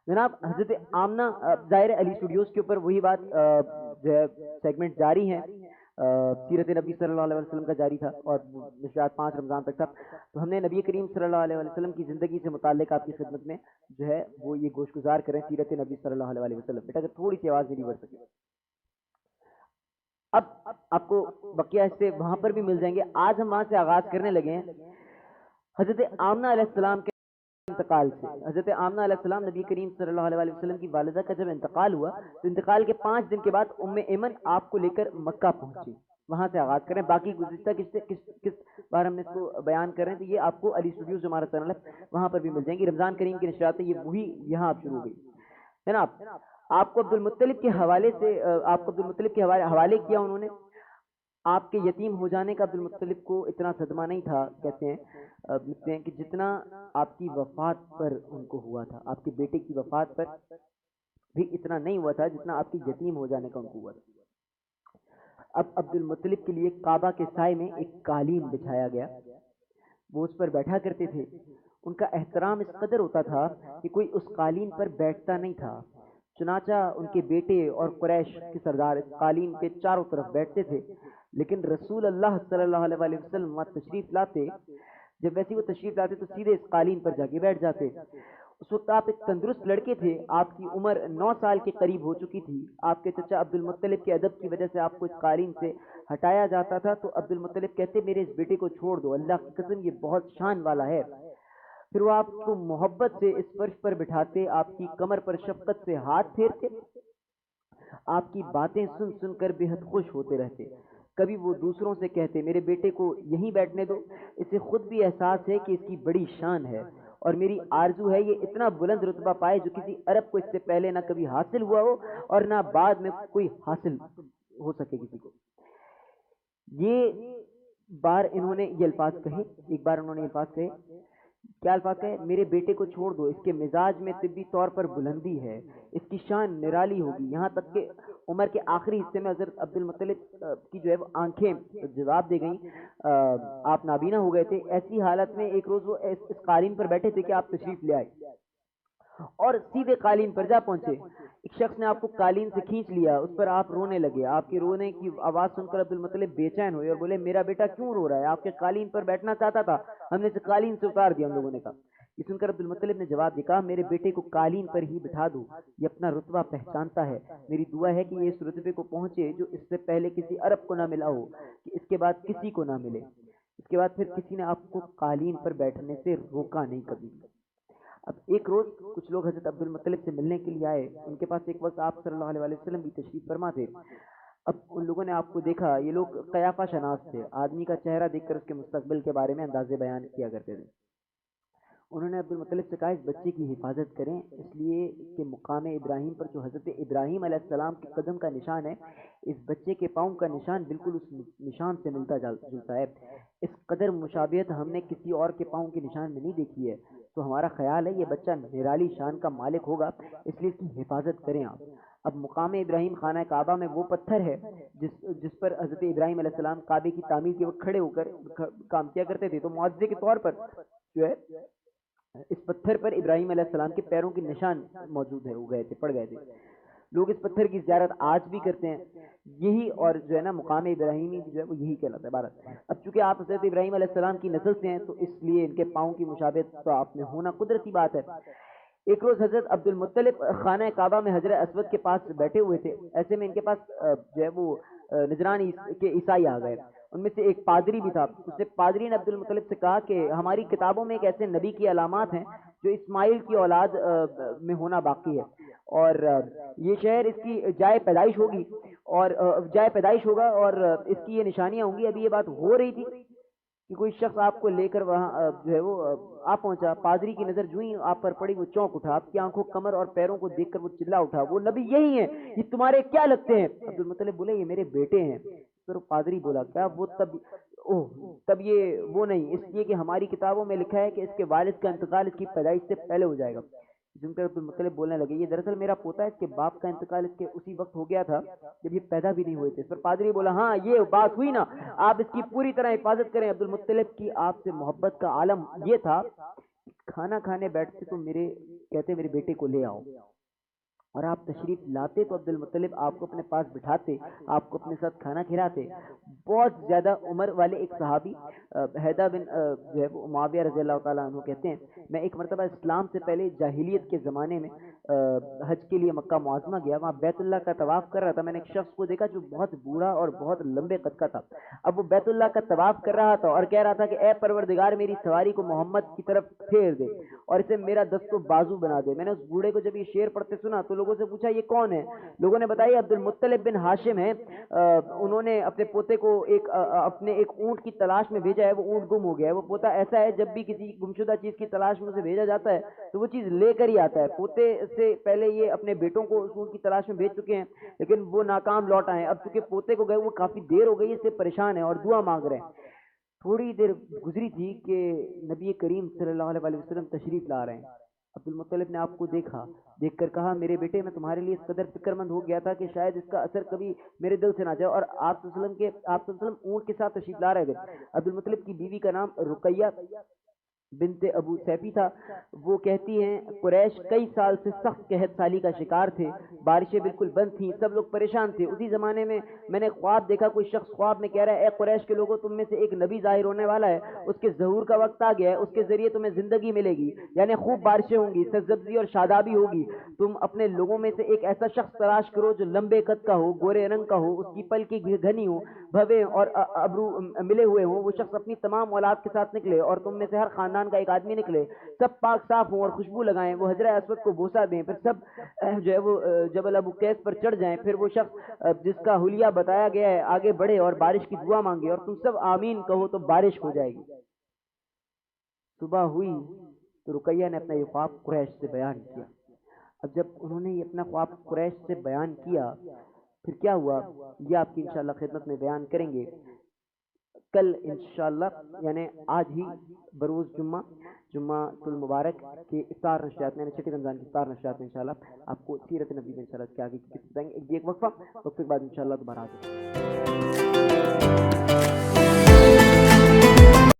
جناب حضرت آمنہ ظاہر علی اسٹوڈیوز کے اوپر وہی بات جو ہے سیگمنٹ جاری ہے، سیرت نبی صلی اللہ علیہ وسلم کا جاری تھا اور مشاعت 5 رمضان تک تھا، تو ہم نے نبی کریم صلی اللہ علیہ وسلم کی زندگی سے متعلق آپ کی خدمت میں جو ہے وہ یہ گوش گزار کریں سیرت نبی صلی اللہ علیہ وسلم۔ بیٹا اگر تھوڑی سی آواز میری بڑھ سکے، اب آپ کو بقیہ حصے وہاں پر بھی مل جائیں گے۔ آج ہم وہاں سے آغاز کرنے لگے ہیں حضرت آمنہ علیہ السلام کے انتقال سے۔ حضرت آمنہ علیہ السلام نبی کریم صلی اللہ علیہ وسلم کی والدہ کا جب انتقال ہوا تو انتقال کے 5 دن کے بعد ام ایمن آپ کو لے کر مکہ پہنچی۔ وہاں سے آغاز کریں، باقی گزشتہ کس بار ہم نے اس کو بیان کر رہے ہیں تو یہ آپ کو علی اسٹوڈیوز جو ہمارا چینل ہے وہاں پر بھی مل جائیں گی۔ رمضان کریم کی نشریات یہ وہی یہاں آپ شروع ہو گئی جناب۔ آپ کو عبد المطلب کے حوالے سے آپ کو عبد المطلب کے حوالے کیا انہوں نے۔ آپ کے یتیم ہو جانے کا عبد المطلب کو اتنا صدمہ نہیں تھا، کہتے ہیں کہ جتنا آپ کی وفات پر ان کو ہوا تھا، آپ کے بیٹے کی وفات پر بھی اتنا نہیں ہوا تھا جتنا آپ کی یتیم ہو جانے کا ان کو ہوا تھا۔ اب عبد المطلب کے لیے کعبہ کے سائے میں ایک قالین بچھایا گیا، وہ اس پر بیٹھا کرتے تھے۔ ان کا احترام اس قدر ہوتا تھا کہ کوئی اس قالین پر بیٹھتا نہیں تھا، چنانچہ ان کے بیٹے اور قریش کے سردار اس قالین کے چاروں طرف بیٹھتے تھے، لیکن رسول اللہ صلی اللہ علیہ وسلم وہاں تشریف لاتے، جب ویسے وہ تشریف لاتے تو سیدھے اس قالین پر جا کے بیٹھ جاتے۔ اس وقت آپ ایک تندرست لڑکے تھے، آپ کی عمر 9 سال کے قریب ہو چکی تھی۔ آپ کے چچا عبد المطلب کے ادب کی وجہ سے آپ کو اس قالین سے ہٹایا جاتا تھا تو عبد المطلب کہتے میرے اس بیٹے کو چھوڑ دو، اللہ کی قسم یہ بہت شان والا ہے۔ پھر وہ آپ کو محبت سے اس فرش پر بٹھاتے، آپ کی کمر پر شفقت سے ہاتھ پھیرتے، آپ کی باتیں سن سن کر بے حد خوش ہوتے رہتے۔ کبھی وہ دوسروں سے کہتے میرے بیٹے کو یہیں بیٹھنے دو، اسے خود بھی احساس ہے کہ اس کی بڑی شان ہے اور میری آرزو ہے یہ اتنا بلند رتبہ پائے جو کسی عرب کو اس سے پہلے نہ کبھی حاصل ہوا ہو اور نہ بعد میں کوئی حاصل ہو سکے کسی کو۔ یہ بار انہوں نے یہ الفاظ کہے، ایک بار انہوں نے یہ الفاظ کہے، کیا الفاظ کہے؟ میرے بیٹے کو چھوڑ دو، اس کے مزاج میں طبی طور پر بلندی ہے، اس کی شان نرالی ہوگی۔ یہاں تک کہ عمر کے آخری حصے میں حضرت عبد المطلب کی جو ہے وہ آنکھیں جواب دے گئیں، آپ نابینا ہو گئے تھے۔ ایسی حالت میں ایک روز وہ اس قالین پر بیٹھے تھے کہ آپ تشریف لے آئے اور سیدھے قالین پر جا پہنچے۔ ایک شخص نے آپ کو قالین سے کھینچ لیا، اس پر آپ رونے لگے۔ آپ کے رونے کی آواز سن کر عبد المطلب بے چین ہوئے اور بولے میرا بیٹا کیوں رو رہا ہے؟ آپ کے قالین پر بیٹھنا چاہتا تھا، ہم نے اسے قالین سے اتار دیا، ہم لوگوں نے کہا۔ یہ سن کر عبد المطلب نے جواب دیا میرے بیٹے کو قالین پر ہی بٹھا دو، یہ اپنا رتبہ پہچانتا ہے، میری دعا ہے کہ یہ اس رتبے کو پہنچے جو اس سے پہلے کسی عرب کو نہ ملا ہو، کہ اس کے بعد کسی کو نہ ملے۔ اس کے بعد پھر کسی نے آپ کو قالین پر بیٹھنے سے روکا نہیں کبھی۔ اب ایک روز کچھ لوگ حضرت عبد المطلب سے ملنے کے لیے آئے، ان کے پاس ایک وقت آپ صلی اللہ علیہ وسلم بھی تشریف فرما تھے۔ اب ان لوگوں نے آپ کو دیکھا، یہ لوگ قیافہ شناس تھے، آدمی کا چہرہ دیکھ کر اس کے مستقبل کے بارے میں اندازے بیان کیا کرتے تھے۔ انہوں نے عبد المطلب سے کہا اس بچے کی حفاظت کریں، اس لیے کہ مقام ابراہیم پر جو حضرت ابراہیم علیہ السلام کے قدم کا نشان ہے، اس بچے کے پاؤں کا نشان بالکل اس نشان سے ملتا جلتا ہے۔ اس قدر مشابہت ہم نے کسی اور کے پاؤں کے نشان میں نہیں دیکھی ہے، تو ہمارا خیال ہے یہ بچہ نرالی شان کا مالک ہوگا، اس لیے اس کی حفاظت کریں آپ۔ اب مقام ابراہیم خانہ کعبہ میں وہ پتھر ہے جس پر حضرت ابراہیم علیہ السلام کعبے کی تعمیر کے وقت کھڑے ہو کر کام کیا کرتے تھے، تو معاوضے کے طور پر جو ہے اس پتھر پر ابراہیم علیہ السلام کے پیروں کے نشان موجود ہے، ہو گئے تھے، پڑ گئے تھے۔ لوگ اس پتھر کی زیارت آج بھی کرتے ہیں، یہی اور جو ہے نا مقام ابراہیمی جو ہے وہ یہی کہلاتا ہے بھارت۔ اب چونکہ آپ حضرت ابراہیم علیہ السلام کی نسل سے ہیں تو اس لیے ان کے پاؤں کی مشابہت تو آپ میں ہونا قدرتی بات ہے۔ ایک روز حضرت عبد المطلب خانہ کعبہ میں حجر اسود کے پاس بیٹھے ہوئے تھے، ایسے میں ان کے پاس جو ہے وہ نجران کے عیسائی آ گئے، ان میں سے ایک پادری بھی تھا۔ اس نے پادری نے عبد المطلب سے کہا کہ ہماری کتابوں میں ایک ایسے نبی کی علامات ہیں جو اسماعیل کی اولاد میں ہونا باقی ہے، اور یہ شہر اس کی جائے پیدائش ہوگی اور جائے پیدائش ہوگا اور اس کی یہ نشانیاں ہوں گی۔ ابھی یہ بات ہو رہی تھی کہ کوئی شخص آپ کو لے کر وہاں جو ہے وہ آپ پہنچا، پادری کی نظر جو ہی آپ پر پڑی وہ چونک اٹھا، آپ کی آنکھوں کمر اور پیروں کو دیکھ کر وہ چلا اٹھا وہ نبی یہی ہیں، یہ تمہارے کیا لگتے ہیں؟ عبد المطلب بولے یہ میرے بیٹے ہیں۔ پھر پادری بولا کیا وہ تب یہ وہ نہیں، اس لیے کہ ہماری کتابوں میں لکھا ہے کہ اس کے والد کا انتقال اس کی پیدائش سے پہلے ہو جائے گا۔ جن پر عبد المطلب بولنے لگے یہ دراصل میرا پوتا ہے، اس کے باپ کا انتقال اس کے اسی وقت ہو گیا تھا جب یہ پیدا بھی نہیں ہوئے تھے۔ اس پر پادری بولا ہاں یہ بات ہوئی نا، آپ اس کی پوری طرح حفاظت کریں۔ عبد المطلب کی آپ سے محبت کا عالم یہ تھا کھانا کھانے بیٹھتے تو کہتے میرے بیٹے کو لے آؤ، اور آپ تشریف لاتے تو عبد المطلب آپ کو اپنے پاس بٹھاتے، آپ کو اپنے ساتھ کھانا کھلاتے۔ بہت زیادہ عمر والے ایک صحابی حیدہ بن جو ہے وہ معاویہ رضی اللہ تعالیٰ عنہ کہتے ہیں، میں ایک مرتبہ اسلام سے پہلے جاہلیت کے زمانے میں حج کے لیے مکہ معظمہ گیا، وہاں بیت اللہ کا طواف کر رہا تھا، میں نے ایک شخص کو دیکھا جو بہت بوڑھا اور بہت لمبے قد کا تھا۔ اب وہ بیت اللہ کا طواف کر رہا تھا اور کہہ رہا تھا کہ اے پروردگار میری سواری کو محمد کی طرف پھیر دے اور اسے میرا دست و بازو بنا دے۔ میں نے اس بوڑھے کو جب یہ شعر پڑھتے سنا تو لوگوں سے پوچھا یہ کون ہے؟ لوگوں نے بتایا عبد المطلب بن ہاشم ہے، انہوں نے اپنے پوتے کو اپنے ایک اونٹ کی تلاش میں بھیجا ہے، وہ اونٹ گم ہو گیا ہے۔ وہ پوتا ایسا ہے جب بھی کسی گمشدہ چیز کی تلاش میں اسے بھیجا جاتا ہے تو وہ چیز لے کر ہی آتا ہے۔ پوتے سے پہلے یہ اپنے بیٹوں کو اس اونٹ کی تلاش میں بھیج چکے ہیں لیکن وہ ناکام لوٹ آئے ہیں۔ اب چونکہ پوتے کو گئے وہ کافی دیر ہو گئی، اس سے پریشان ہے اور دعا مانگ رہے ہیں۔ تھوڑی دیر گزری تھی کہ نبی کریم صلی اللہ علیہ وسلم تشریف لا رہے ہیں۔ عبد المطلب نے آپ کو دیکھا، دیکھ کر کہا میرے بیٹے میں تمہارے لیے اس قدر فکر مند ہو گیا تھا کہ شاید اس کا اثر کبھی میرے دل سے نہ جائے، اور آپ صلی اللہ علیہ وسلم اونٹ کے ساتھ تشریف لا رہے تھے۔ عبد المطلب کی بیوی کا نام رقیہ بنت ابو سیفی تھا۔ وہ کہتی ہیں قریش کئی سال سے سخت قحط سالی کا شکار تھے، بارشیں بالکل بند تھیں، سب لوگ پریشان تھے۔ اسی زمانے میں میں نے خواب دیکھا، کوئی شخص خواب میں کہہ رہا ہے اے قریش کے لوگوں تم میں سے ایک نبی ظاہر ہونے والا ہے، اس کے ظہور کا وقت آ گیا ہے، اس کے ذریعے تمہیں زندگی ملے گی، یعنی خوب بارشیں ہوں گی، سرسبزی اور شادابی ہوگی۔ تم اپنے لوگوں میں سے ایک ایسا شخص تلاش کرو جو لمبے قد کا ہو، گورے رنگ کا ہو، اس کی پلکی گھنی ہو، بھوے اور ابرو ملے ہوئے ہوں، وہ شخص اپنی تمام اولاد کے ساتھ نکلے اور تم میں سے ہر خاندان کا ایک آدمی نکلے، سب پاک صاف ہوں اور خوشبو لگائیں، وہ حجرہ اسود کو بوسہ دیں، پھر سب جو ہے وہ جبل ابو قیس پر چڑھ جائیں، پھر وہ شخص جس کا حلیہ بتایا گیا ہے آگے بڑھے اور بارش کی دعا مانگے اور تم سب آمین کہو تو بارش ہو جائے گی۔ صبح ہوئی تو رقیہ نے اپنا یہ خواب قریش سے بیان کیا۔ اب جب انہوں نے یہ اپنا خواب قریش سے بیان کیا پھر کیا ہوا یہ آپ کی انشاءاللہ خدمت میں بیان کریں گے کل انشاءاللہ، یعنی آج ہی بروز جمعہ المبارک کے افطار نشریات میں، یعنی چھٹی رمضان کی افطار نشریات میں انشاءاللہ آپ کو سیرت نبی میں انشاءاللہ کے آگے کی قصے بتائیں گے۔ ایک وقفہ کے بعد انشاءاللہ دوبارہ آتے ہیں۔